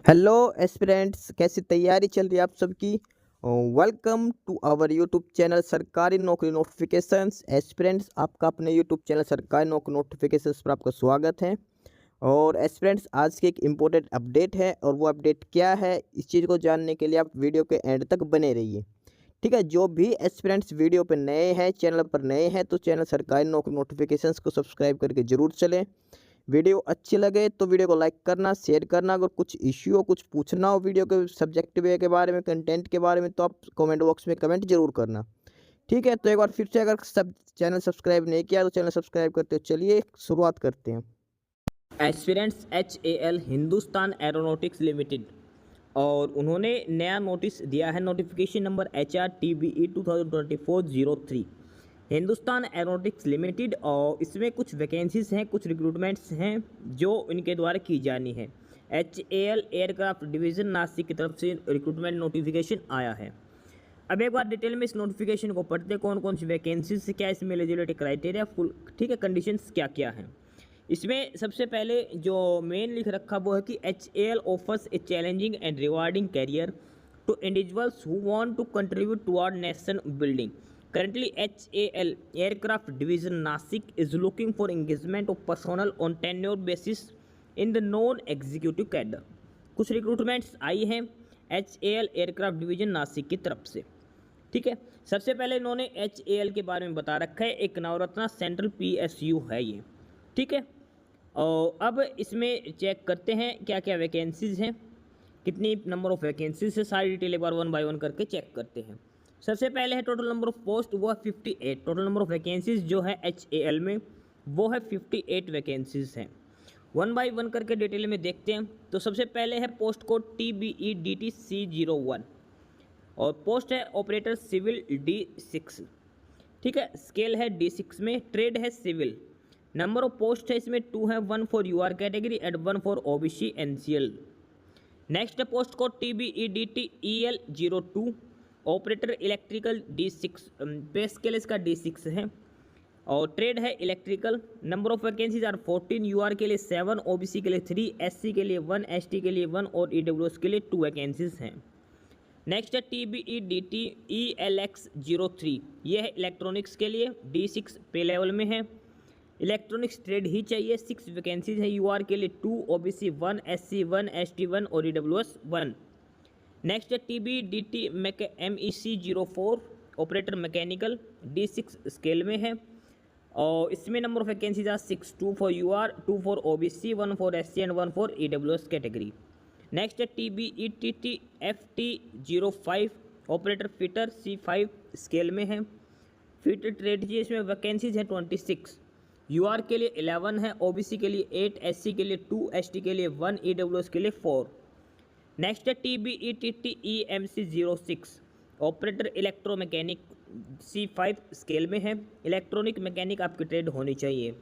Hello aspirants, कैसी तैयारी चल रही है आप सबकी। Welcome to our YouTube channel सरकारी नौकरी नोटिफिकेशंस। एस्पिरेंट्स, आपका अपने यूट्यूब चैनल सरकारी नौकरी नोटिफिकेशंस पर आपका स्वागत है। और एस्पिरेंट्स, आज की एक इम्पोर्टेंट अपडेट है और वो अपडेट क्या है, इस चीज़ को जानने के लिए आप वीडियो के एंड तक बने रहिए। ठीक है, जो भी एस्पिरेंट्स वीडियो पर नए हैं, चैनल पर नए हैं, तो चैनल सरकारी नौकरी नोटिफिकेशंस को सब्सक्राइब करके ज़रूर चलें। वीडियो अच्छी लगे तो वीडियो को लाइक करना, शेयर करना। अगर कुछ इश्यू हो, कुछ पूछना हो वीडियो के सब्जेक्ट वे के बारे में, कंटेंट के बारे में, तो आप कमेंट बॉक्स में कमेंट जरूर करना। ठीक है, तो एक बार फिर से, अगर सब चैनल सब्सक्राइब नहीं किया तो चैनल सब्सक्राइब करते हो। चलिए शुरुआत करते हैं। Aspirants HAL Hindustan aeronautics limited, और उन्होंने नया नोटिस दिया है। Notification number HR-TBE 2024-03 Hindustan aeronautics limited, और इसमें कुछ वैकेंसीज हैं, कुछ रिक्रूटमेंट्स हैं जो इनके द्वारा की जानी है। HAL एयरक्राफ्ट डिवीज़न नासिक की तरफ से रिक्रूटमेंट नोटिफिकेशन आया है। अब एक बार डिटेल में इस नोटिफिकेशन को पढ़ते हैं, कौन कौन सी वैकेंसीज, क्या इसमें एलिजिबिलिटी क्राइटेरिया, फुल ठीक है, कंडीशंस क्या क्या हैं। इसमें सबसे पहले जो मेन लिख रखा वो है कि HAL offers a challenging and rewarding career to individuals who want to contribute toward nation building. Currently, HAL aircraft division Nasik is looking for engagement of personnel on tenure basis in the non-executive cadre। कुछ recruitments आई हैं HAL aircraft division Nashik की तरफ से। ठीक है, सबसे पहले इन्होंने HAL के बारे में बता रखा है, एक नवरत्ना सेंट्रल PSU है ये। ठीक है, और अब इसमें चेक करते हैं क्या क्या वैकेंसीज हैं, कितनी नंबर ऑफ वैकेंसीज है, सारी डिटेल एक बार 1 बाय 1 करके चेक करते हैं। सबसे पहले है टोटल नंबर ऑफ पोस्ट, वो है 58। टोटल नंबर ऑफ वैकेंसीज जो है HAL में वो है 58 वैकेंसीज हैं। 1 बाय 1 करके डिटेल में देखते हैं। तो सबसे पहले है पोस्ट कोड TBEDTC01, और पोस्ट है ऑपरेटर सिविल D6। ठीक है, स्केल है D6 में, ट्रेड है सिविल। नंबर ऑफ पोस्ट है इसमें 2 है, 1 for UR category and 1 for OBC NCL। Next है post code TBEDTEL02, operator electrical D6, pay scale इसका D6 है, और ट्रेड है electrical. Number of vacancies are 14, UR के लिए 7, OBC के लिए 3, SC के लिए 1, ST के लिए 1 और EWS के लिए 2 वैकेंसीज हैं। नेक्स्ट है TBEDTELX03, ये है इलेक्ट्रॉनिक्स के लिए, D6 पे लेवल में है, इलेक्ट्रॉनिक्स ट्रेड ही चाहिए। 6 वैकेंसीज हैं, UR के लिए 2, OBC 1, SC 1, ST 1 और EWS 1। नेक्स्ट है TBDT MEC04, operator mechanical, D6 scale में है, और इसमें number of vacancies are 6, 2 for UR, 2 for OBC, 1 for SC and 1 फॉर EWS कैटेगरी। नेक्स्ट है TBETTFT05, operator fitter C5 scale में है, फिटर ट्रेड जी। इसमें वैकेंसीज है 26, UR के लिए 11 है, OBC के लिए 8, SC के लिए 2, ST के लिए 1, EWS के लिए 4। नेक्स्ट है TBETTEMC06, operator electromechanic C5 scale में है, इलेक्ट्रॉनिक मैकेनिक आपकी ट्रेड होनी चाहिए।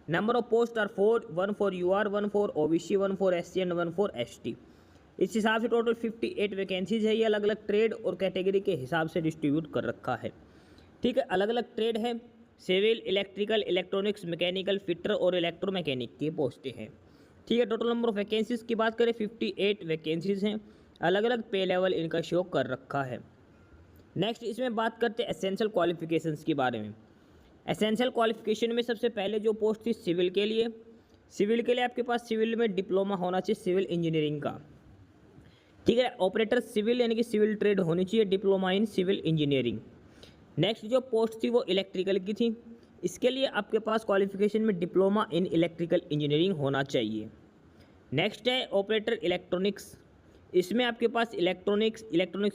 Number of post are 4, 1 for UR, 1 for OBC, 1 for SC and 1 for ST। इस हिसाब से टोटल 58 वैकेंसीज है। ये अलग अलग ट्रेड और कैटेगरी के हिसाब से डिस्ट्रीब्यूट कर रखा है। ठीक है, अलग अलग ट्रेड है, civil, electrical, electronics, mechanical, fitter और इलेक्ट्रोमैकेनिक की पोस्टें हैं। ठीक है, टोटल नंबर ऑफ वैकेंसीज की बात करें 58 वैकेंसीज हैं, अलग अलग पे लेवल इनका शो कर रखा है। नेक्स्ट इसमें बात करते हैं एसेंशियल क्वालिफिकेशंस के बारे में। एसेंशियल क्वालिफिकेशन में सबसे पहले जो पोस्ट थी सिविल के लिए, सिविल के लिए आपके पास सिविल में डिप्लोमा होना चाहिए सिविल इंजीनियरिंग का। ठीक है, ऑपरेटर सिविल यानी कि सिविल ट्रेड होनी चाहिए, diploma in civil engineering. Next जो पोस्ट थी वो इलेक्ट्रिकल की थी, इसके लिए आपके पास क्वालिफिकेशन में डिप्लोमा इन इलेक्ट्रिकल इंजीनियरिंग होना चाहिए। नेक्स्ट है ऑपरेटर इलेक्ट्रॉनिक्स, इसमें आपके पास electronics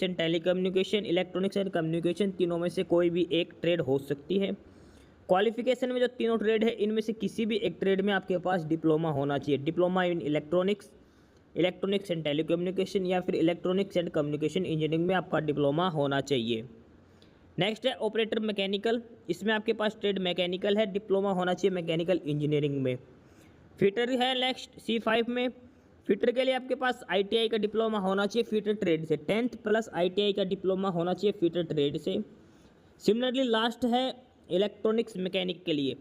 and telecommunication, electronics and communication, तीनों में से कोई भी एक ट्रेड हो सकती है। क्वालिफिकेशन में जो तीनों ट्रेड है इनमें से किसी भी एक ट्रेड में आपके पास डिप्लोमा होना चाहिए, diploma in electronics, electronics and telecommunication, या फिर इलेक्ट्रॉनिक्स एंड कम्युनिकेशन इंजीनियरिंग में आपका डिप्लोमा होना चाहिए। नेक्स्ट है ऑपरेटर मैकेनिकल, इसमें आपके पास ट्रेड मैकेनिकल है, डिप्लोमा होना चाहिए मैकेनिकल इंजीनियरिंग में। फिटर है नेक्स्ट C5 में, फिटर के लिए आपके पास ITI का डिप्लोमा होना चाहिए फिटर ट्रेड से, 10th प्लस ITI का डिप्लोमा होना चाहिए फिटर ट्रेड से। सिमिलरली लास्ट है इलेक्ट्रॉनिक्स मैकेनिक के लिए,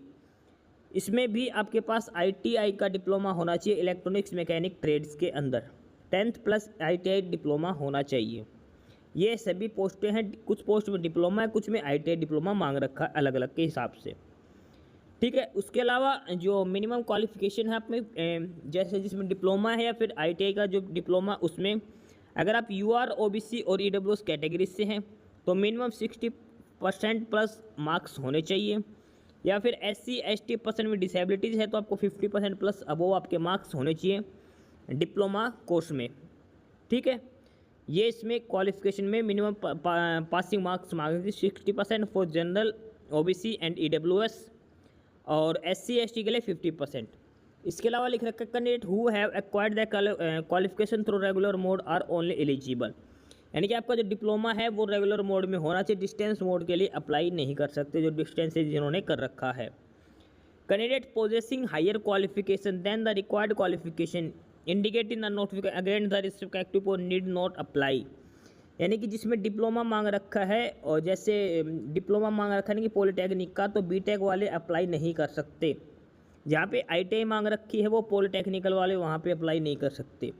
इसमें भी आपके पास ITI का डिप्लोमा होना चाहिए इलेक्ट्रॉनिक्स मैकेनिक ट्रेड्स के अंदर। 10th प्लस ITI डिप्लोमा होना चाहिए। ये सभी पोस्टें हैं, कुछ पोस्ट में डिप्लोमा है, कुछ में ITI डिप्लोमा मांग रखा है अलग अलग के हिसाब से। ठीक है, उसके अलावा जो मिनिमम क्वालिफिकेशन है आप में, जैसे जिसमें डिप्लोमा है या फिर ITI का जो डिप्लोमा, उसमें अगर आप UR OBC और EWS कैटेगरी से हैं तो मिनिमम 60% प्लस मार्क्स होने चाहिए, या फिर SC ST पर्सन में डिसेबिलिटीज़ है तो आपको 50% प्लस अबोव आपके मार्क्स होने चाहिए डिप्लोमा कोर्स में। ठीक है, ये इसमें क्वालिफिकेशन में मिनिमम पासिंग मार्क्स मांगे 60% for general OBC and EWS और SC ST के लिए 50%। इसके अलावा लिख रखा है candidate who have acquired the qualification through regular mode are only eligible, यानी कि आपका जो डिप्लोमा है वो रेगुलर मोड में होना चाहिए, डिस्टेंस मोड के लिए अप्लाई नहीं कर सकते जो डिस्टेंस जिन्होंने कर रखा है। Candidate possessing higher qualification than the required qualification indicate in the notification against the respective post need not apply, यानी कि जिसमें डिप्लोमा मांग रखा है और जैसे डिप्लोमा मांग रखा है कि पॉलिटेक्निक का, तो बीटेक वाले अप्लाई नहीं कर सकते। जहाँ पे ITI मांग रखी है वो पॉलिटेक्निकल वाले वहाँ पे अप्लाई नहीं कर सकते।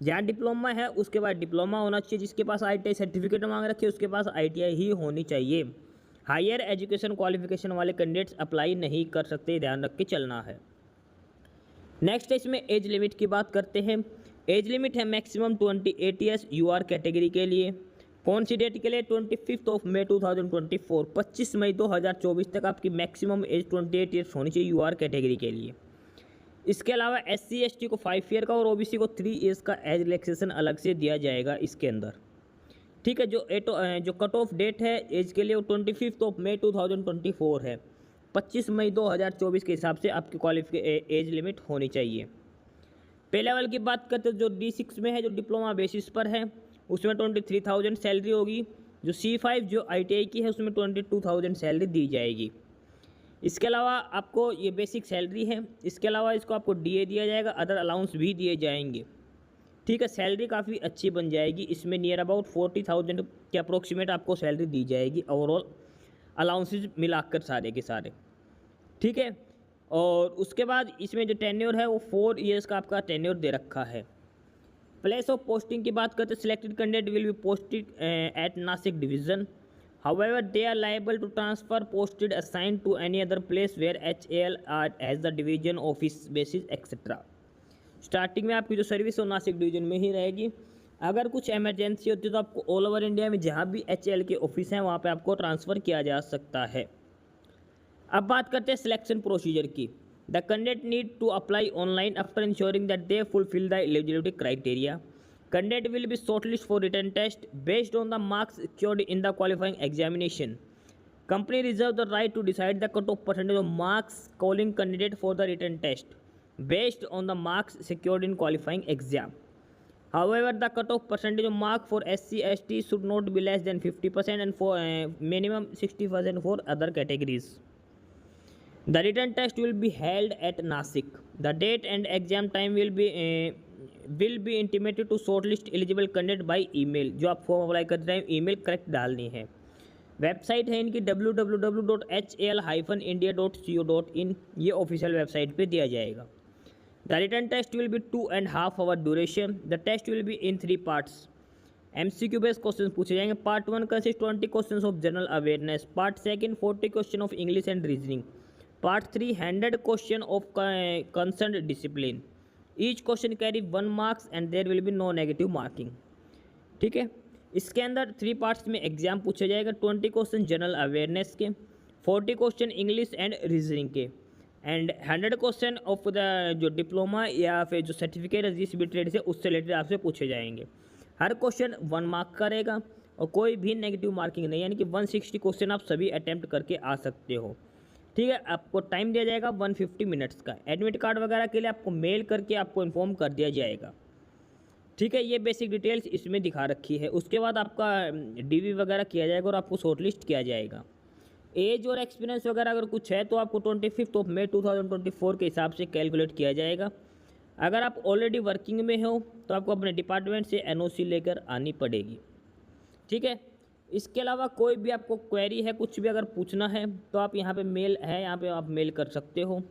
जहाँ डिप्लोमा है उसके बाद डिप्लोमा होना चाहिए, जिसके पास ITI सर्टिफिकेट मांग रखी है उसके पास ITI ही होनी चाहिए। हायर एजुकेशन क्वालिफिकेशन वाले कैंडिडेट्स अप्लाई नहीं कर सकते, ध्यान रख के चलना है। नेक्स्ट है इसमें एज लिमिट की बात करते हैं। एज लिमिट है मैक्सिमम 28 ईयर्स UR कैटेगरी के लिए। कौन सी डेट के लिए? 25 मई 2024, 25 मई 2024 तक आपकी मैक्सिमम एज 28 ईयर्स होनी चाहिए UR कैटेगरी के लिए। इसके अलावा SC ST को 5 ईयर का और OBC को 3 ईयर्स का एज रिलैक्सेशन अलग से दिया जाएगा इसके अंदर। ठीक है, जो कट ऑफ डेट है एज के लिए वो 25 मई 2024 है। 25 मई 2024 के हिसाब से आपकी क्वालिफिकेशन एज लिमिट होनी चाहिए। पे लेवल की बात करते हैं जो D6 में है, जो डिप्लोमा बेसिस पर है, उसमें 23,000 सैलरी होगी। जो C5 जो ITI की है उसमें 22,000 सैलरी दी जाएगी। इसके अलावा आपको ये बेसिक सैलरी है, इसके अलावा इसको आपको DA दिया जाएगा, अदर अलाउंस भी दिए जाएंगे। ठीक है, सैलरी काफ़ी अच्छी बन जाएगी, इसमें नियर अबाउट 40,000 के अप्रोक्सीमेट आपको सैलरी दी जाएगी ओवरऑल अलाउंसेज मिलाकर सारे के सारे। ठीक है, और उसके बाद इसमें जो टेन्योर है वो 4 ईयर्स का आपका टेन्योर दे रखा है। प्लेस ऑफ पोस्टिंग की बात करते हैं, selected candidate will be posted at Nashik division, however they are liable to transfer posted assigned to any other place where HAL has the division office basis etc। Starting में आपकी जो service है Nashik division में ही रहेगी। अगर कुछ इमरजेंसी होती है तो आपको ऑल ओवर इंडिया में जहाँ भी HAL के ऑफिस हैं वहाँ पे आपको ट्रांसफ़र किया जा सकता है। अब बात करते हैं सिलेक्शन प्रोसीजर की। The candidate need to apply online after ensuring that they fulfil the eligibility criteria. Candidate will be shortlisted for written test based on the marks secured in the qualifying examination. Company reserves the right to decide the cutoff percentage of marks calling candidate for the written test based on the marks secured in qualifying exam. However, the cutoff percentage of mark for SC ST should not be less than 50% and for minimum 60% for other categories. The written test will be held at Nasik. The date and exam time will be intimated to shortlist eligible candidate by email। जो आप form apply करते हैं email correct डालनी है। Website है इनकी www.hal-india.co.in, ये official website पे दिया जाएगा। The written test will be 2.5 hour duration. The test will be in 3 parts. MCQ based question पूछे जाएंगे। Part 1 consist 20 question of general awareness. Part 2 40 question of English and reasoning. Part 3 100 question of concern discipline. Each question carry 1 marks and there will be no negative marking. ठीक है, इसके अंदर 3 parts में exam पूछा जाएगा। 20 question general awareness के, 40 question English and reasoning के, and 100 question of the जो डिप्लोमा या फिर जो सर्टिफिकेट जिस भी ट्रेड से उससे रिलेटेड आपसे पूछे जाएंगे। हर क्वेश्चन 1 मार्क का रहेगा और कोई भी नेगेटिव मार्किंग नहीं, यानी कि 160 क्वेश्चन आप सभी अटैम्प्ट करके आ सकते हो। ठीक है, आपको टाइम दिया जाएगा 150 मिनट्स का। एडमिट कार्ड वगैरह के लिए आपको मेल करके आपको इन्फॉर्म कर दिया जाएगा। ठीक है, ये बेसिक डिटेल्स इसमें दिखा रखी है। उसके बाद आपका DV वगैरह किया जाएगा और आपको शॉर्टलिस्ट किया जाएगा। एज और एक्सपीरियंस वगैरह अगर कुछ है तो आपको 25 मई 2024 के हिसाब से कैलकुलेट किया जाएगा। अगर आप ऑलरेडी वर्किंग में हो तो आपको अपने डिपार्टमेंट से NOC लेकर आनी पड़ेगी। ठीक है, इसके अलावा कोई भी आपको क्वेरी है, कुछ भी अगर पूछना है तो आप यहाँ पे मेल है, यहाँ पे आप मेल कर सकते हो।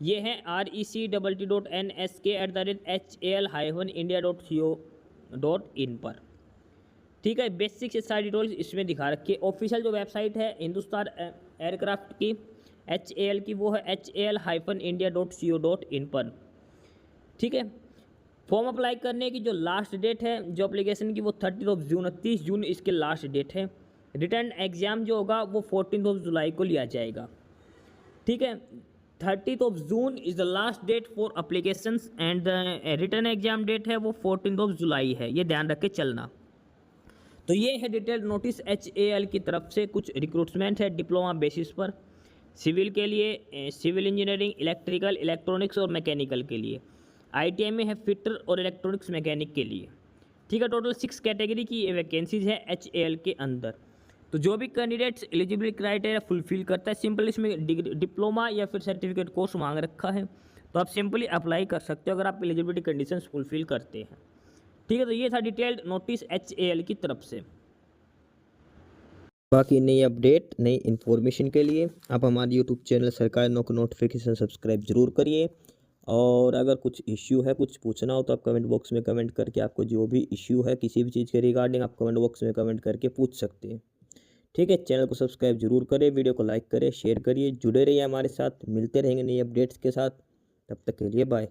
ये है rec.nsk@hal-india.co.in पर। ठीक है, बेसिक से सारी डिटेल्स इसमें दिखा रखी है। ऑफिशियल जो वेबसाइट है हिंदुस्तान एयरक्राफ्ट की HAL की, वो है hal-india.co.in पर। ठीक है, फॉर्म अप्लाई करने की जो लास्ट डेट है जो एप्लीकेशन की, वो 30 जून 30 जून इसके लास्ट डेट है। रिटर्न एग्ज़ाम जो होगा वो 14 जुलाई को लिया जाएगा। ठीक है, 30 June is the last date for applications and the written exam date है वो 14 जुलाई है, ये ध्यान रख के चलना। तो ये है डिटेल्ड नोटिस HAL की तरफ से। कुछ रिक्रूटमेंट है डिप्लोमा बेसिस पर, सिविल के लिए, सिविल इंजीनियरिंग, इलेक्ट्रिकल, इलेक्ट्रॉनिक्स और मैकेनिकल के लिए। ITI में है फिटर और इलेक्ट्रॉनिक्स मैकेनिक के लिए। ठीक है, टोटल 6 कैटेगरी की वैकेंसीज है HAL के अंदर। तो जो भी कैंडिडेट्स एलिजिबिलिटी क्राइटेरिया फुलफिल करता है, सिंपल इसमें डिप्लोमा या फिर सर्टिफिकेट कोर्स मांग रखा है, तो आप सिंपली अप्लाई कर सकते हो अगर आप एलिजिबिलिटी कंडीशंस फुलफिल करते हैं। ठीक है, तो ये था डिटेल्ड नोटिस HAL की तरफ से। बाकी नई अपडेट नई इन्फॉर्मेशन के लिए आप हमारे यूट्यूब चैनल सरकारी नौकरी नोटिफिकेशन सब्सक्राइब जरूर करिए। और अगर कुछ इश्यू है, कुछ पूछना हो, तो आप कमेंट बॉक्स में कमेंट करके आपको जो भी इश्यू है किसी भी चीज़ के रिगार्डिंग आप कमेंट बॉक्स में कमेंट करके पूछ सकते हैं। ठीक है, चैनल को सब्सक्राइब जरूर करें, वीडियो को लाइक करें, शेयर करिए, जुड़े रहिए हमारे साथ। मिलते रहेंगे नई अपडेट्स के साथ, तब तक के लिए बाय।